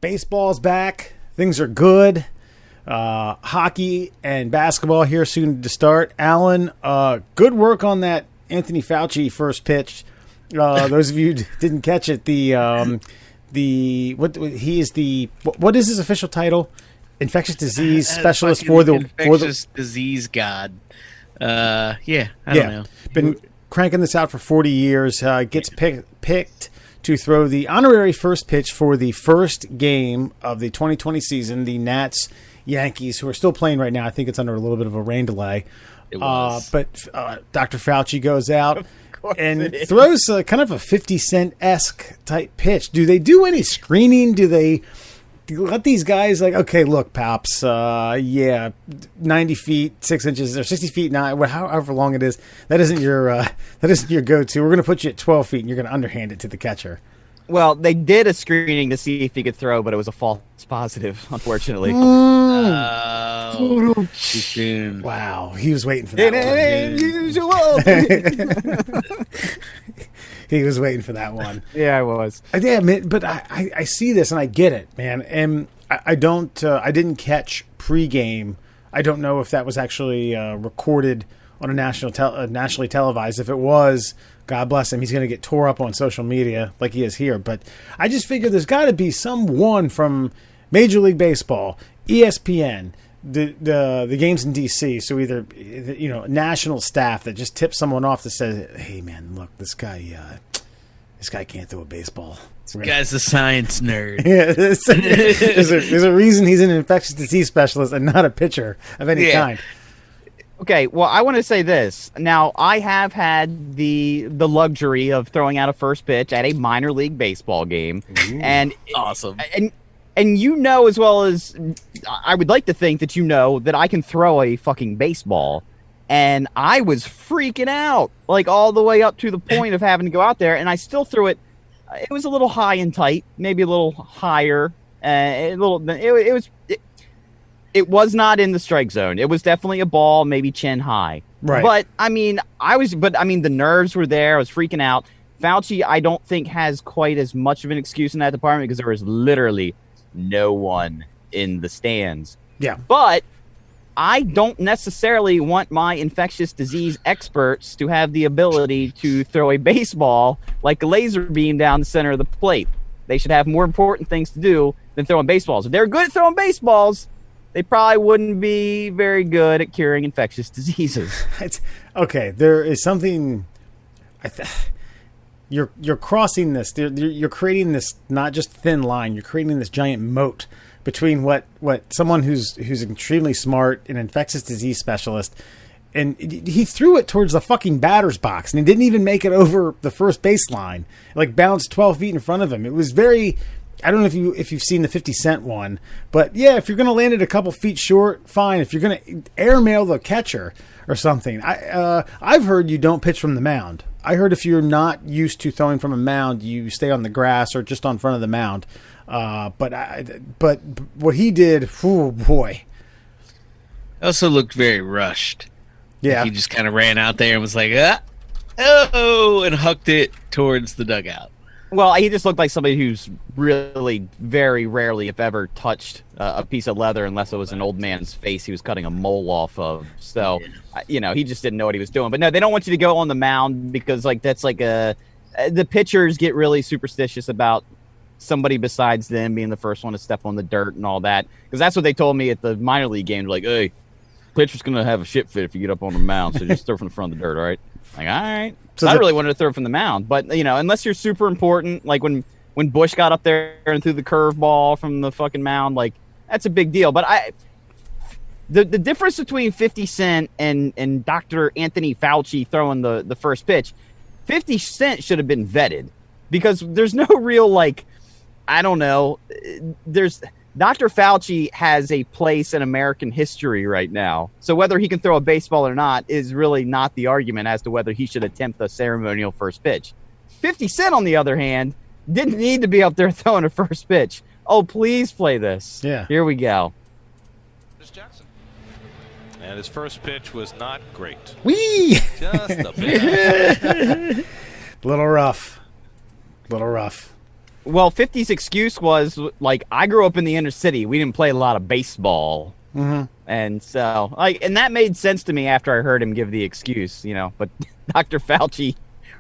Baseball's back. Things are good. Hockey and basketball here soon to start. Alan, good work on that Anthony Fauci first pitch. Those of you who didn't catch it, what is his official title? Infectious disease specialist for the infectious disease god. I don't know. Been cranking this out for 40 years. Gets picked to throw the honorary first pitch for the first game of the 2020 season. The Nats Yankees, who are still playing right now. I think it's under a little bit of a rain delay. It was. But Dr. Fauci goes out and throws kind of a 50 Cent-esque type pitch. Do they do any screening? Do they let these guys okay, look, Paps, 90 feet, 6 inches, or 60 feet, however long it is. That isn't your go-to. We're going to put you at 12 feet, and you're going to underhand it to the catcher. Well, they did a screening to see if he could throw, but it was a false positive, unfortunately. Too soon. Wow, he was waiting for that one. He was waiting for that one. Yeah, I was. Yeah, man, but I see this and I get it, man. And I didn't catch pregame. I don't know if that was actually recorded on a nationally televised. If it was, God bless him. He's going to get tore up on social media like he is here. But I just figure there's got to be someone from Major League Baseball, ESPN, the games in D.C. So either national staff that just tips someone off that says, "Hey, man, look, this guy can't throw a baseball. This guy's a science nerd." Yeah, there's a reason he's an infectious disease specialist and not a pitcher of any kind. Okay, well, I want to say this. Now, I have had the luxury of throwing out a first pitch at a minor league baseball game. Ooh, and awesome. And you know as well as I would like to think that you know that I can throw a fucking baseball. And I was freaking out, all the way up to the point of having to go out there, and I still threw it. It was a little high and tight, maybe a little higher. It was not in the strike zone. It was definitely a ball, maybe chin high. Right. But the nerves were there. I was freaking out. Fauci, I don't think, has quite as much of an excuse in that department because there was literally no one in the stands. Yeah. But I don't necessarily want my infectious disease experts to have the ability to throw a baseball like a laser beam down the center of the plate. They should have more important things to do than throwing baseballs. If they're good at throwing baseballs, they probably wouldn't be very good at curing infectious diseases. Okay, there is something. You're crossing this. You're creating this not just thin line. You're creating this giant moat between what someone who's extremely smart, an infectious disease specialist, and he threw it towards the fucking batter's box, and he didn't even make it over the first baseline. Bounced 12 feet in front of him. It was very. I don't know if you've seen the 50 Cent one, but yeah, if you're going to land it a couple feet short, fine. If you're going to airmail the catcher or something, I've heard you don't pitch from the mound. I heard if you're not used to throwing from a mound, you stay on the grass or just on front of the mound. But what he did, oh boy. Also looked very rushed. Yeah. He just kind of ran out there and was like, and hucked it towards the dugout. Well, he just looked like somebody who's really very rarely, if ever, touched a piece of leather unless it was an old man's face he was cutting a mole off of. So, he just didn't know what he was doing. But no, they don't want you to go on the mound because, that's the pitchers get really superstitious about somebody besides them being the first one to step on the dirt and all that. Because that's what they told me at the minor league game. Like, hey, pitcher's going to have a shit fit if you get up on the mound, so just throw from the front of the dirt, all right? Like, all right. So I really wanted to throw from the mound, but unless you're super important, like when Bush got up there and threw the curveball from the fucking mound, that's a big deal. But the difference between 50 Cent and Dr. Anthony Fauci throwing the first pitch, 50 Cent should have been vetted because there's no real I don't know. Dr. Fauci has a place in American history right now. So whether he can throw a baseball or not is really not the argument as to whether he should attempt the ceremonial first pitch. 50 Cent, on the other hand, didn't need to be up there throwing a first pitch. Oh, please play this. Yeah. Here we go. Jackson. And his first pitch was not great. Whee! Just a bit. Little rough. Well, 50's excuse was, like, I grew up in the inner city. We didn't play a lot of baseball. Mm-hmm. And so, and that made sense to me after I heard him give the excuse, But Dr. Fauci,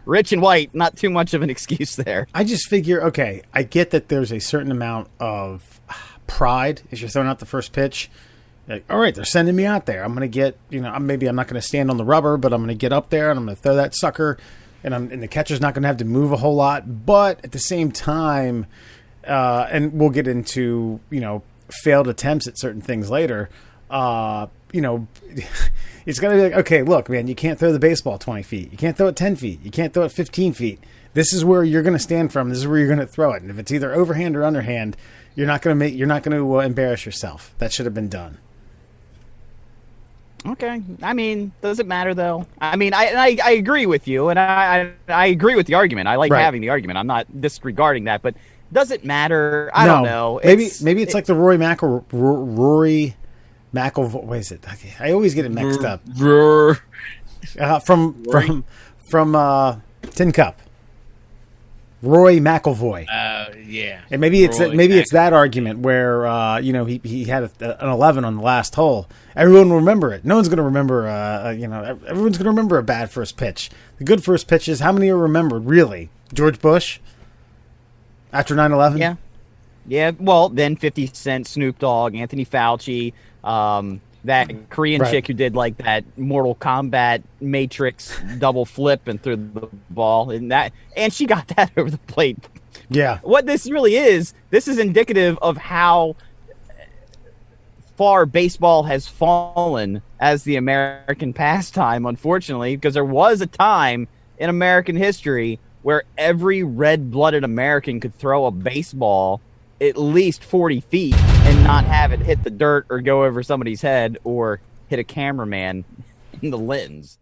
rich and white, not too much of an excuse there. I just figure, okay, I get that there's a certain amount of pride as you're throwing out the first pitch. Like, all right, they're sending me out there. I'm going to get, maybe I'm not going to stand on the rubber, but I'm going to get up there and I'm going to throw that sucker. And the catcher's not going to have to move a whole lot. But at the same time, and we'll get into, failed attempts at certain things later, it's going to be like, okay, look, man, you can't throw the baseball 20 feet. You can't throw it 10 feet. You can't throw it 15 feet. This is where you're going to stand from. This is where you're going to throw it. And if it's either overhand or underhand, you're not going to embarrass yourself. That should have been done. Okay. I mean, does it matter, though? I mean, I agree with you, and I agree with the argument. I like having the argument. I'm not disregarding that, but does it matter? I don't know. Maybe it's like the Rory McIlroy. What is it? I always get it mixed up. From Tin Cup. Roy McIlroy. Yeah. And maybe it's that argument where he had an 11 on the last hole. Everyone will remember it. No one's going to remember. Everyone's going to remember a bad first pitch. The good first pitches. How many are remembered? Really? George Bush after 9/11. Yeah. Yeah. Well, then 50 Cent, Snoop Dogg, Anthony Fauci, that Korean chick who did like that Mortal Kombat Matrix double flip and threw the ball and she got that over the plate. Yeah. What this really is, this is indicative of how far baseball has fallen as the American pastime, unfortunately, because there was a time in American history where every red-blooded American could throw a baseball at least 40 feet and not have it hit the dirt or go over somebody's head or hit a cameraman in the lens.